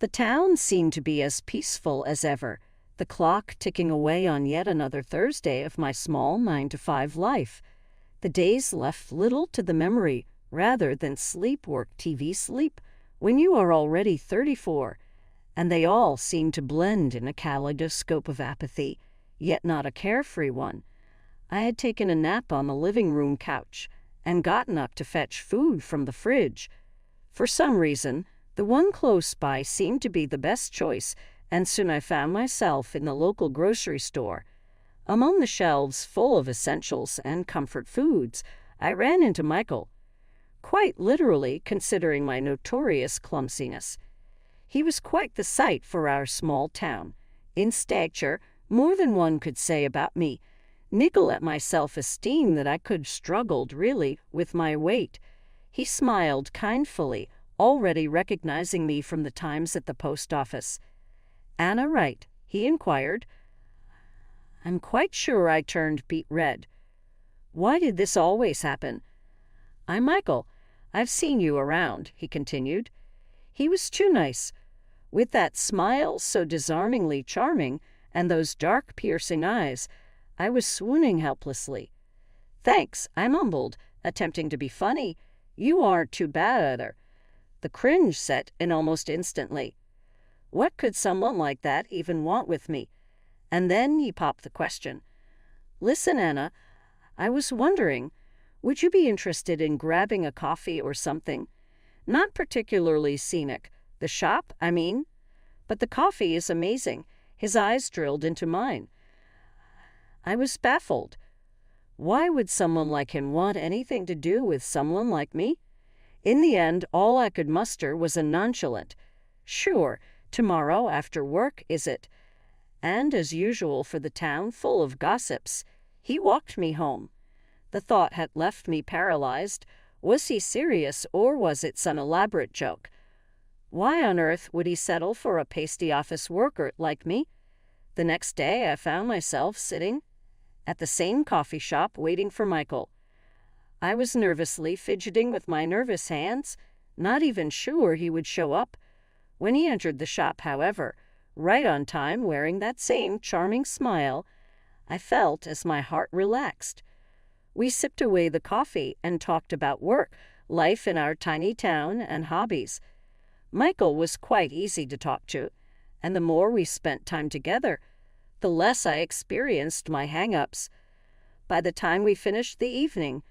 The town seemed to be as peaceful as ever, the clock ticking away on yet another Thursday of my small 9-to-5 life. The days left little to the memory rather than sleep, work, TV, sleep, when you are already 34, and they all seem to blend in a kaleidoscope of apathy, yet not a carefree one. I had taken a nap on the living room couch and gotten up to fetch food from the fridge. For some reason, the one close by seemed to be the best choice, and soon I found myself in the local grocery store. Among the shelves full of essentials and comfort foods, I ran into Michael, quite literally, considering my notorious clumsiness. He was quite the sight for our small town. In stature, more than one could say about me. Niggle at my self-esteem that I could struggled, really, with my weight. He smiled kindly, already recognizing me from the times at the post office. "Anna Wright?" he inquired. I'm quite sure I turned beet red. Why did this always happen? "I'm Michael. I've seen you around," he continued. He was too nice. With that smile so disarmingly charming and those dark, piercing eyes, I was swooning helplessly. "Thanks," I mumbled, attempting to be funny. "You aren't too bad either." The cringe set in almost instantly. What could someone like that even want with me? And then he popped the question. "Listen, Anna, I was wondering, would you be interested in grabbing a coffee or something? Not particularly scenic. The shop, I mean. But the coffee is amazing." His eyes drilled into mine. I was baffled. Why would someone like him want anything to do with someone like me? In the end, all I could muster was a nonchalant, "Sure, tomorrow after work, is it?" And as usual for the town full of gossips, he walked me home. The thought had left me paralyzed. Was he serious, or was it some elaborate joke? Why on earth would he settle for a pasty office worker like me? The next day I found myself sitting at the same coffee shop waiting for Michael. I was nervously fidgeting with my nervous hands, not even sure he would show up. When he entered the shop, however, right on time, wearing that same charming smile, I felt as my heart relaxed. We sipped away the coffee and talked about work, life in our tiny town, and hobbies. Michael was quite easy to talk to, and the more we spent time together, the less I experienced my hang-ups. By the time we finished the evening,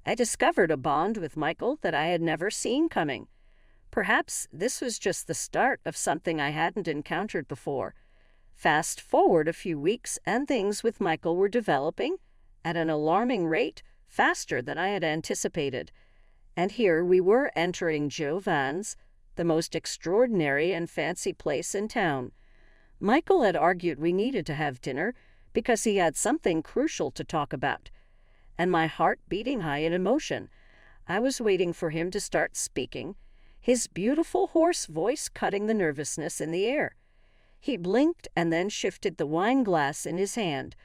I discovered a bond with Michael that I had never seen coming. Perhaps this was just the start of something I hadn't encountered before. Fast forward a few weeks, and things with Michael were developing at an alarming rate, faster than I had anticipated. And here we were entering Giovan's, the most extraordinary and fancy place in town. Michael had argued we needed to have dinner because he had something crucial to talk about. And my heart beating high in emotion, I was waiting for him to start speaking, his beautiful hoarse voice cutting the nervousness in the air. He blinked and then shifted the wine glass in his hand.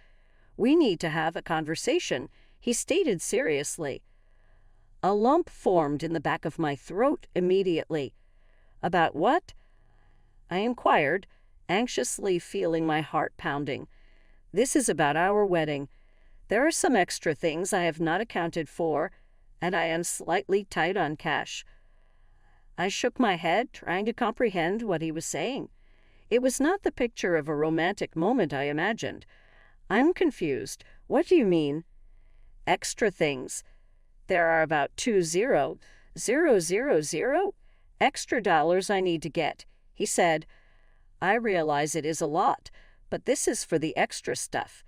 "We need to have a conversation," he stated seriously. A lump formed in the back of my throat immediately. "About what?" I inquired, anxiously feeling my heart pounding. "This is about our wedding. There are some extra things I have not accounted for, and I am slightly tight on cash." I shook my head, trying to comprehend what he was saying. It was not the picture of a romantic moment I imagined. "I'm confused. What do you mean?" "Extra things. There are about 20,000 extra dollars I need to get," he said. "I realize it is a lot, but this is for the extra stuff.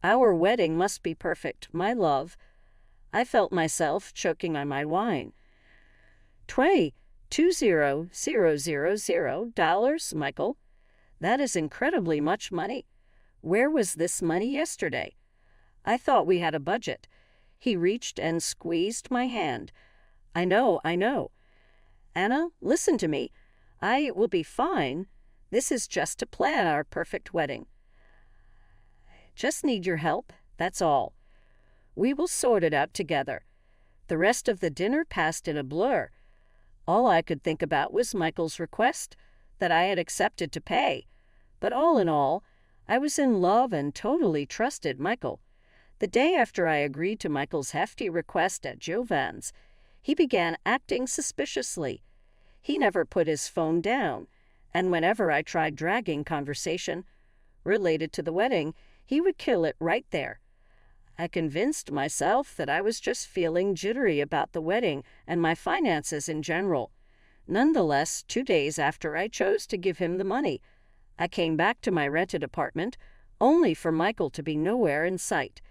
Our wedding must be perfect, my love." I felt myself choking on my wine. $20,000, Michael. That is incredibly much money. Where was this money yesterday? I thought we had a budget." He reached and squeezed my hand. I know. "Anna, listen to me. I will be fine. This is just to plan our perfect wedding. Just need your help, that's all. We will sort it out together." The rest of the dinner passed in a blur. All I could think about was Michael's request that I had accepted to pay. But all in all, I was in love and totally trusted Michael. The day after I agreed to Michael's hefty request at Jovan's, he began acting suspiciously. He never put his phone down, and whenever I tried dragging conversation related to the wedding, he would kill it right there. I convinced myself that I was just feeling jittery about the wedding and my finances in general. Nonetheless, 2 days after I chose to give him the money, I came back to my rented apartment, only for Michael to be nowhere in sight.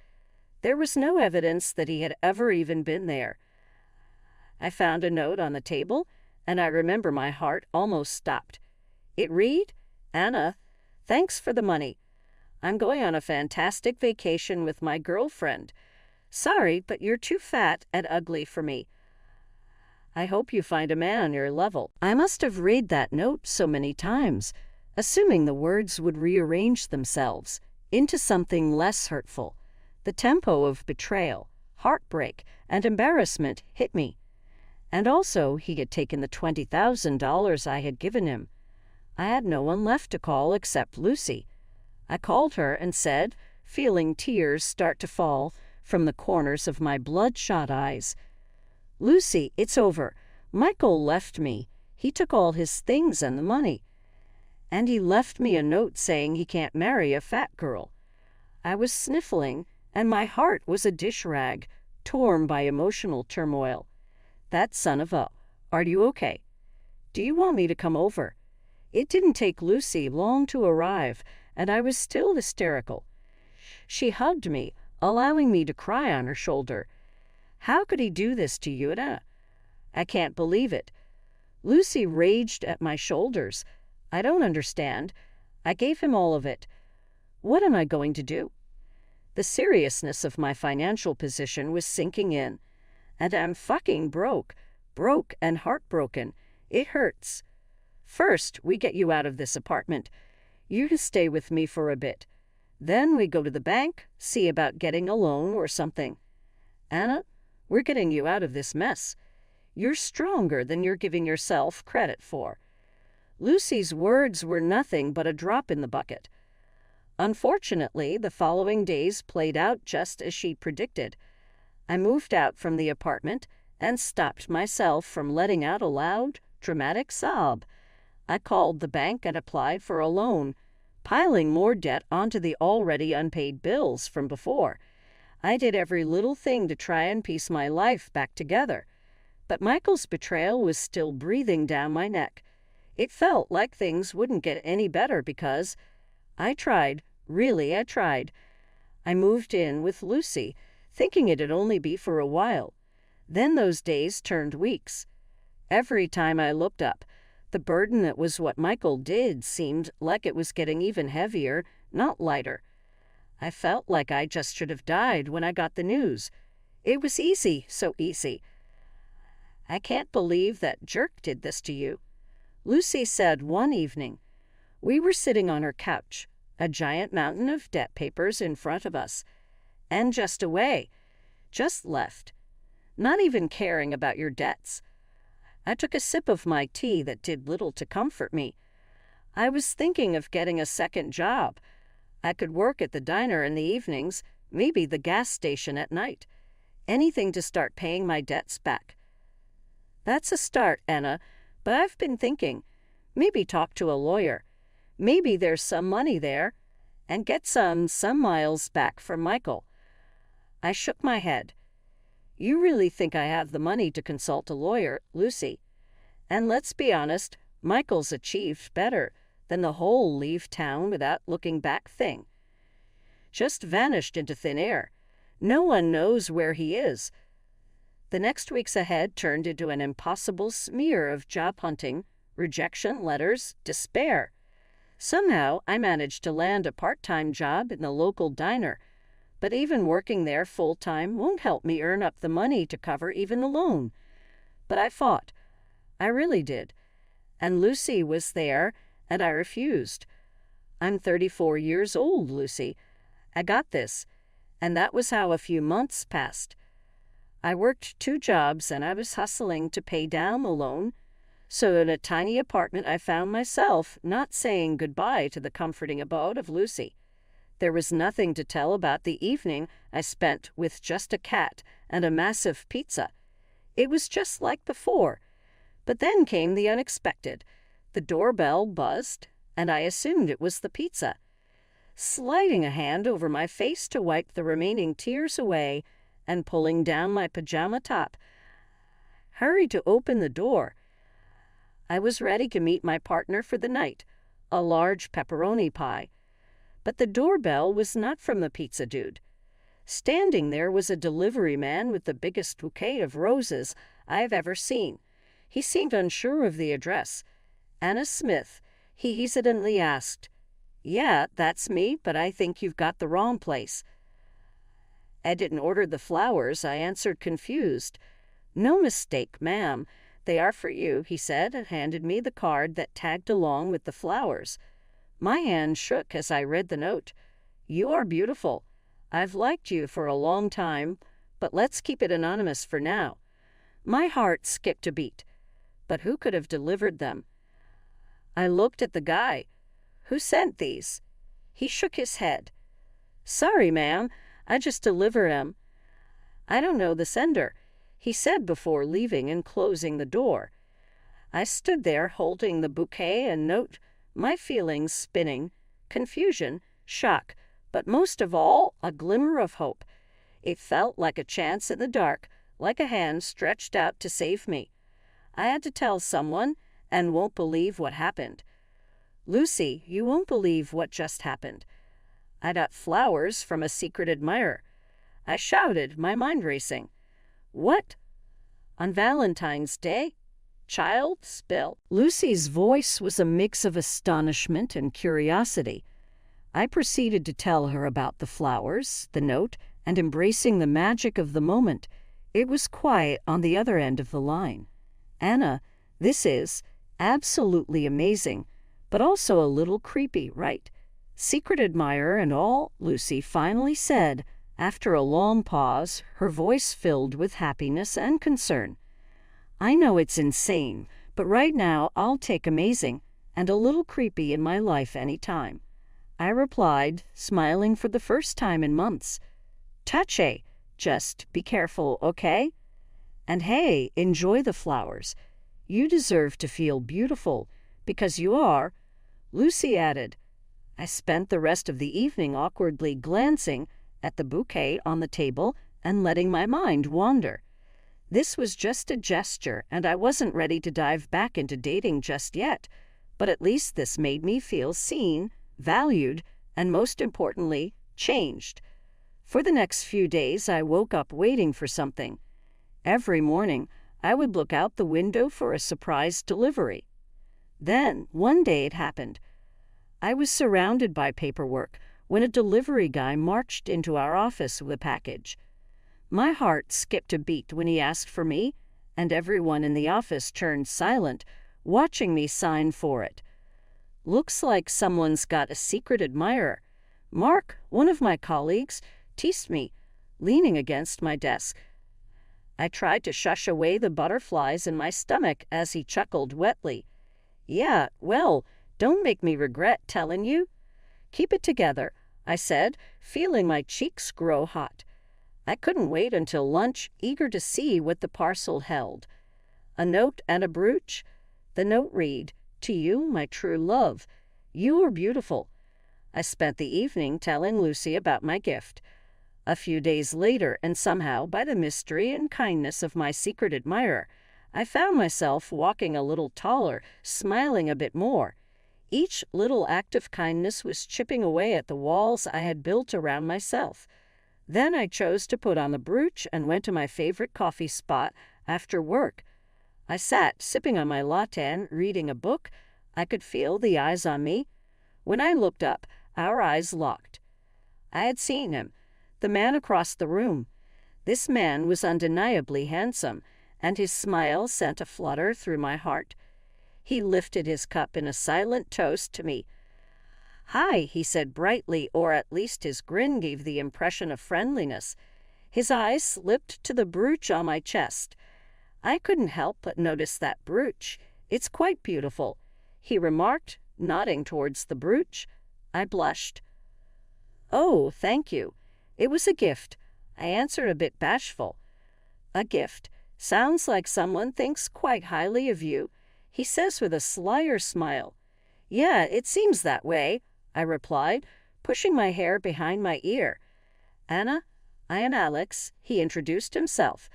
There was no evidence that he had ever even been there. I found a note on the table, and I remember my heart almost stopped. It read, "Anna, thanks for the money. I'm going on a fantastic vacation with my girlfriend. Sorry, but you're too fat and ugly for me. I hope you find a man on your level." I must have read that note so many times, assuming the words would rearrange themselves into something less hurtful. The tempo of betrayal, heartbreak, and embarrassment hit me. And also, he had taken the $20,000 I had given him. I had no one left to call except Lucy. I called her and said, feeling tears start to fall from the corners of my bloodshot eyes, "Lucy, it's over. Michael left me. He took all his things and the money. And he left me a note saying he can't marry a fat girl." I was sniffling, and my heart was a dish rag, torn by emotional turmoil. That son of a... Are you okay? Do you want me to come over? It didn't take Lucy long to arrive, and I was still hysterical. She hugged me, allowing me to cry on her shoulder. "How could he do this to you, Anna? I can't believe it." Lucy raged at my shoulders. "I don't understand. I gave him all of it. What am I going to do?" The seriousness of my financial position was sinking in. And I'm fucking broke and heartbroken. It hurts. "First, we get you out of this apartment. You can stay with me for a bit. Then we go to the bank, see about getting a loan or something. Anna, we're getting you out of this mess. You're stronger than you're giving yourself credit for." Lucy's words were nothing but a drop in the bucket. Unfortunately, the following days played out just as she predicted. I moved out from the apartment and stopped myself from letting out a loud, dramatic sob. I called the bank and applied for a loan, piling more debt onto the already unpaid bills from before. I did every little thing to try and piece my life back together. But Michael's betrayal was still breathing down my neck. It felt like things wouldn't get any better because I tried. Really, I tried. I moved in with Lucy, thinking it'd only be for a while. Then those days turned weeks. Every time I looked up, the burden that was what Michael did seemed like it was getting even heavier, not lighter. I felt like I just should have died when I got the news. It was easy, so easy. "I can't believe that jerk did this to you," Lucy said one evening. We were sitting on her couch, a giant mountain of debt papers in front of us, and just away, just left, not even caring about your debts. I took a sip of my tea that did little to comfort me. I was thinking of getting a second job. I could work at the diner in the evenings, maybe the gas station at night. Anything to start paying my debts back. "That's a start, Anna, but I've been thinking, maybe talk to a lawyer. Maybe there's some money there, and get some miles back from Michael." I shook my head. "You really think I have the money to consult a lawyer, Lucy? And let's be honest, Michael's achieved better than the whole leave town without looking back thing. Just vanished into thin air. No one knows where he is." The next weeks ahead turned into an impossible smear of job hunting, rejection letters, despair. Somehow, I managed to land a part-time job in the local diner, but even working there full-time won't help me earn up the money to cover even the loan. But I fought. I really did. And Lucy was there, and I refused. "I'm 34 years old, Lucy. I got this." And that was how a few months passed. I worked 2 jobs, and I was hustling to pay down the loan, So in a tiny apartment I found myself not saying goodbye to the comforting abode of Lucy. There was nothing to tell about the evening I spent with just a cat and a massive pizza. It was just like before. But then came the unexpected. The doorbell buzzed, and I assumed it was the pizza. Sliding a hand over my face to wipe the remaining tears away and pulling down my pajama top, hurried to open the door. I was ready to meet my partner for the night, a large pepperoni pie. But the doorbell was not from the pizza dude. Standing there was a delivery man with the biggest bouquet of roses I have ever seen. He seemed unsure of the address. Anna Smith, he hesitantly asked. Yeah, that's me, but I think you've got the wrong place. I didn't order the flowers, I answered confused. No mistake, ma'am. They are for you, he said, and handed me the card that tagged along with the flowers. My hand shook as I read the note. You are beautiful. I've liked you for a long time, but let's keep it anonymous for now. My heart skipped a beat. But who could have delivered them? I looked at the guy. Who sent these? He shook his head. Sorry, ma'am. I just delivered 'em. I don't know the sender, he said before leaving and closing the door. I stood there holding the bouquet and note, my feelings spinning, confusion, shock, but most of all, a glimmer of hope. It felt like a chance in the dark, like a hand stretched out to save me. I had to tell someone, and won't believe what happened. Lucy, you won't believe what just happened. I got flowers from a secret admirer. I shouted, my mind racing. What? On Valentine's Day? Child, spill. Lucy's voice was a mix of astonishment and curiosity. I proceeded to tell her about the flowers, the note, and embracing the magic of the moment. It was quiet on the other end of the line. Anna, this is absolutely amazing, but also a little creepy, right? Secret admirer and all, Lucy finally said, after a long pause, her voice filled with happiness and concern. I know it's insane, but right now I'll take amazing and a little creepy in my life any time. I replied, smiling for the first time in months. Touche, just be careful, okay? And hey, enjoy the flowers. You deserve to feel beautiful, because you are, Lucy added. I spent the rest of the evening awkwardly glancing at the bouquet on the table and letting my mind wander. This was just a gesture, and I wasn't ready to dive back into dating just yet, but at least this made me feel seen, valued, and most importantly, changed. For the next few days, I woke up waiting for something. Every morning, I would look out the window for a surprise delivery. Then, one day it happened. I was surrounded by paperwork when a delivery guy marched into our office with a package. My heart skipped a beat when he asked for me, and everyone in the office turned silent, watching me sign for it. Looks like someone's got a secret admirer. Mark, one of my colleagues, teased me, leaning against my desk. I tried to shush away the butterflies in my stomach as he chuckled wetly. Yeah, well, don't make me regret telling you. Keep it together, I said, feeling my cheeks grow hot. I couldn't wait until lunch, eager to see what the parcel held. A note and a brooch. The note read, To you, my true love. You are beautiful. I spent the evening telling Lucy about my gift. A few days later, and somehow, by the mystery and kindness of my secret admirer, I found myself walking a little taller, smiling a bit more. Each little act of kindness was chipping away at the walls I had built around myself. Then I chose to put on the brooch and went to my favorite coffee spot after work. I sat, sipping on my latte and reading a book. I could feel the eyes on me. When I looked up, our eyes locked. I had seen him, the man across the room. This man was undeniably handsome, and his smile sent a flutter through my heart. He lifted his cup in a silent toast to me. Hi, he said brightly, or at least his grin gave the impression of friendliness. His eyes slipped to the brooch on my chest. I couldn't help but notice that brooch. "It's quite beautiful," he remarked, nodding towards the brooch. I blushed. "Oh, thank you. It was a gift," I answered, a bit bashful. "A gift? Sounds like someone thinks quite highly of you," he says with a slyer smile. "Yeah, it seems that way," I replied, pushing my hair behind my ear. "Anna, I am Alex," he introduced himself.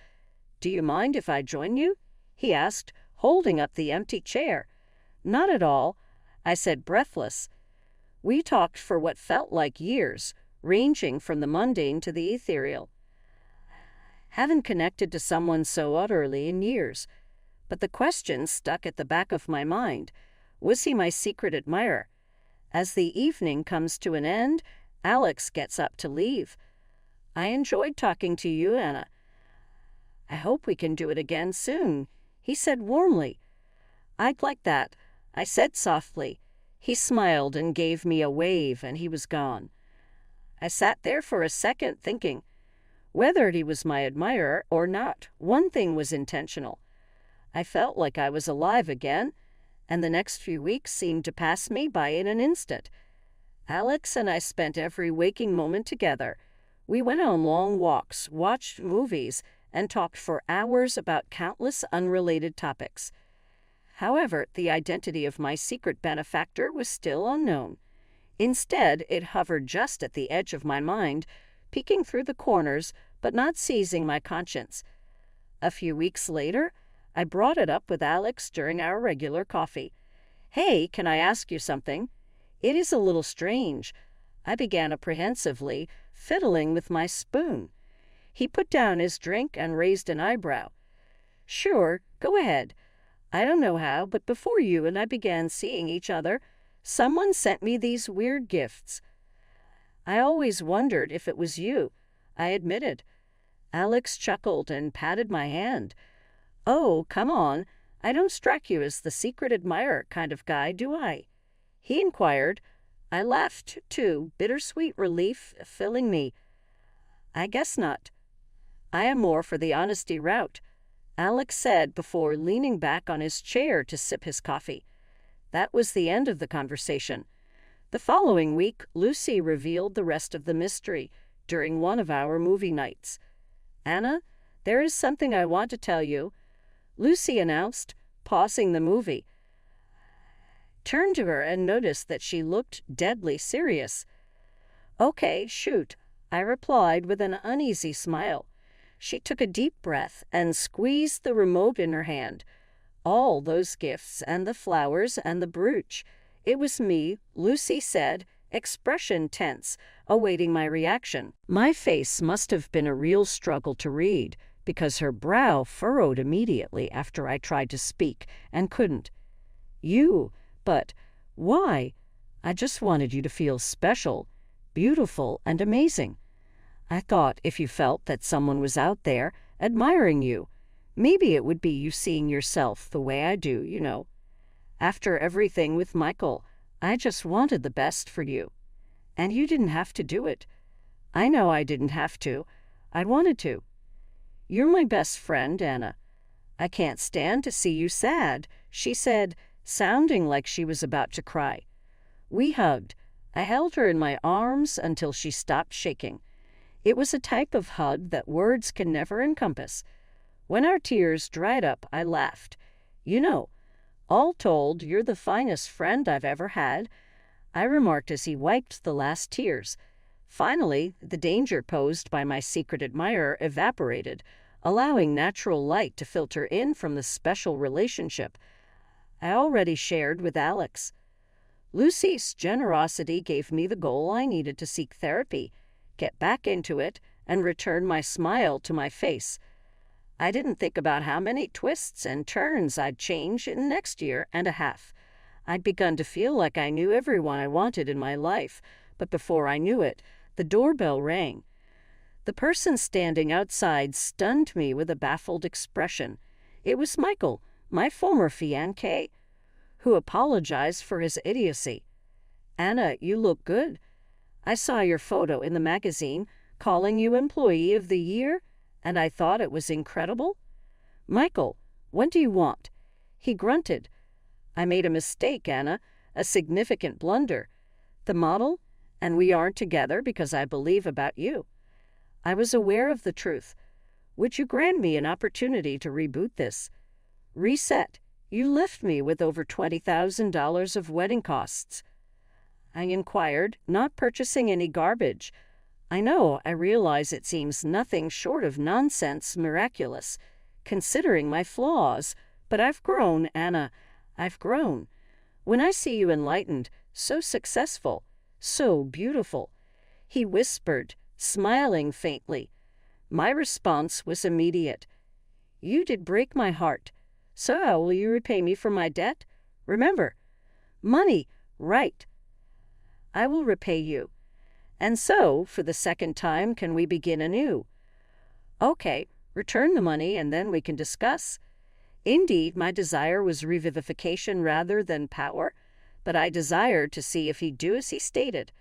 "Do you mind if I join you?" he asked, holding up the empty chair. "Not at all," I said, breathless. We talked for what felt like years, ranging from the mundane to the ethereal. Haven't connected to someone so utterly in years. But the question stuck at the back of my mind. Was he my secret admirer? As the evening comes to an end, Alex gets up to leave. "I enjoyed talking to you, Anna. I hope we can do it again soon," he said warmly. "I'd like that," I said softly. He smiled and gave me a wave, and he was gone. I sat there for a second thinking. Whether he was my admirer or not, one thing was intentional. I felt like I was alive again, and the next few weeks seemed to pass me by in an instant. Alex and I spent every waking moment together. We went on long walks, watched movies, and talked for hours about countless unrelated topics. However, the identity of my secret benefactor was still unknown. Instead, it hovered just at the edge of my mind, peeking through the corners, but not seizing my conscience. A few weeks later, I brought it up with Alex during our regular coffee. "Hey, can I ask you something? It is a little strange," I began apprehensively, fiddling with my spoon. He put down his drink and raised an eyebrow. "Sure, go ahead. I don't know how, but before you and I began seeing each other, someone sent me these weird gifts. I always wondered if it was you," I admitted. Alex chuckled and patted my hand. "Oh, come on. I don't strike you as the secret admirer kind of guy, do I?" he inquired. I laughed, too, bittersweet relief filling me. "I guess not. I am more for the honesty route," Alex said before leaning back on his chair to sip his coffee. That was the end of the conversation. The following week, Lucy revealed the rest of the mystery during one of our movie nights. "Anna, there is something I want to tell you," Lucy announced, pausing the movie. Turned to her and noticed that she looked deadly serious. "Okay, shoot," I replied with an uneasy smile. She took a deep breath and squeezed the remote in her hand. All those gifts and the flowers and the brooch. It was me, Lucy said, expression tense, awaiting my reaction. My face must have been a real struggle to read, because her brow furrowed immediately after I tried to speak and couldn't. "You, but why? I just wanted you to feel special, beautiful, and amazing. I thought if you felt that someone was out there admiring you, maybe it would be you seeing yourself the way I do, you know. After everything with Michael, I just wanted the best for you. And you didn't have to do it. I know I didn't have to. I wanted to. You're my best friend, Anna. I can't stand to see you sad," she said, sounding like she was about to cry. We hugged. I held her in my arms until she stopped shaking. It was a type of hug that words can never encompass. When our tears dried up, I laughed. "You know, all told, you're the finest friend I've ever had," I remarked as he wiped the last tears. Finally, the danger posed by my secret admirer evaporated, allowing natural light to filter in from the special relationship I already shared with Alex. Lucy's generosity gave me the goal I needed to seek therapy, get back into it, and return my smile to my face. I didn't think about how many twists and turns I'd change in the next year and a half. I'd begun to feel like I knew everyone I wanted in my life, but before I knew it, the doorbell rang. The person standing outside stunned me with a baffled expression. It was Michael, my former fiancé, who apologized for his idiocy. "Anna, you look good. I saw your photo in the magazine calling you Employee of the Year, and I thought it was incredible." "Michael, what do you want?" he grunted. I made a mistake, Anna, a significant blunder. The model and we aren't together because I believe about you. I was aware of the truth. Would you grant me an opportunity to reboot this? Reset. You left me with over $20,000 of wedding costs. I inquired, not purchasing any garbage. I know, I realize it seems nothing short of nonsense miraculous, considering my flaws, but I've grown, Anna. I've grown. When I see you enlightened, so successful, so beautiful, he whispered, smiling faintly. My response was immediate. You did break my heart. So how will you repay me for my debt? Remember, money, right. I will repay you. And so, for the second time, can we begin anew? Okay, return the money and then we can discuss. Indeed, my desire was revivification rather than power, but I desired to see if he'd do as he stated.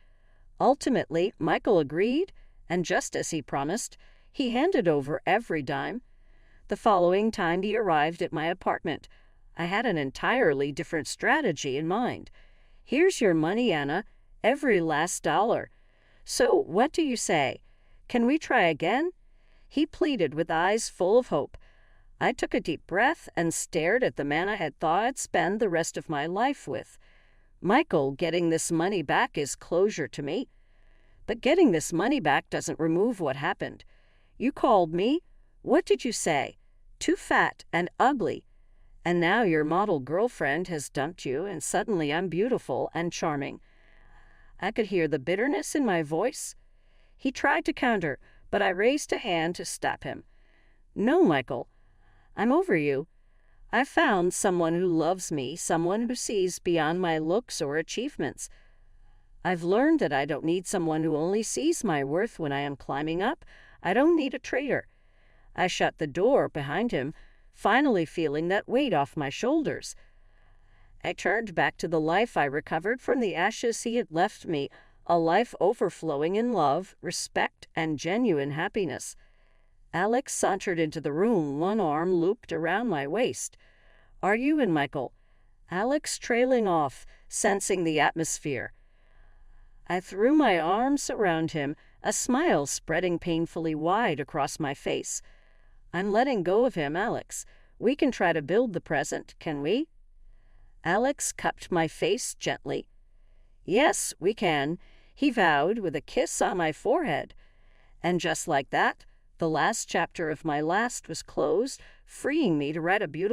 Ultimately, Michael agreed, and just as he promised, he handed over every dime. The following time he arrived at my apartment. I had an entirely different strategy in mind. Here's your money, Anna, every last dollar. So what do you say? Can we try again? He pleaded with eyes full of hope. I took a deep breath and stared at the man I had thought I'd spend the rest of my life with. Michael, getting this money back is closure to me. But getting this money back doesn't remove what happened. You called me. What did you say? Too fat and ugly. And now your model girlfriend has dumped you, and suddenly I'm beautiful and charming. I could hear the bitterness in my voice. He tried to counter, but I raised a hand to stop him. No, Michael. I'm over you. I've found someone who loves me, someone who sees beyond my looks or achievements. I've learned that I don't need someone who only sees my worth when I am climbing up. I don't need a traitor. I shut the door behind him, finally feeling that weight off my shoulders. I turned back to the life I recovered from the ashes he had left me, a life overflowing in love, respect, and genuine happiness. Alex sauntered into the room, one arm looped around my waist. Are you in, Michael? Alex trailing off, sensing the atmosphere. I threw my arms around him, a smile spreading painfully wide across my face. I'm letting go of him, Alex. We can try to build the present, can we? Alex cupped my face gently. Yes, we can, he vowed with a kiss on my forehead. And just like that, the last chapter of my last was closed, freeing me to write a beautiful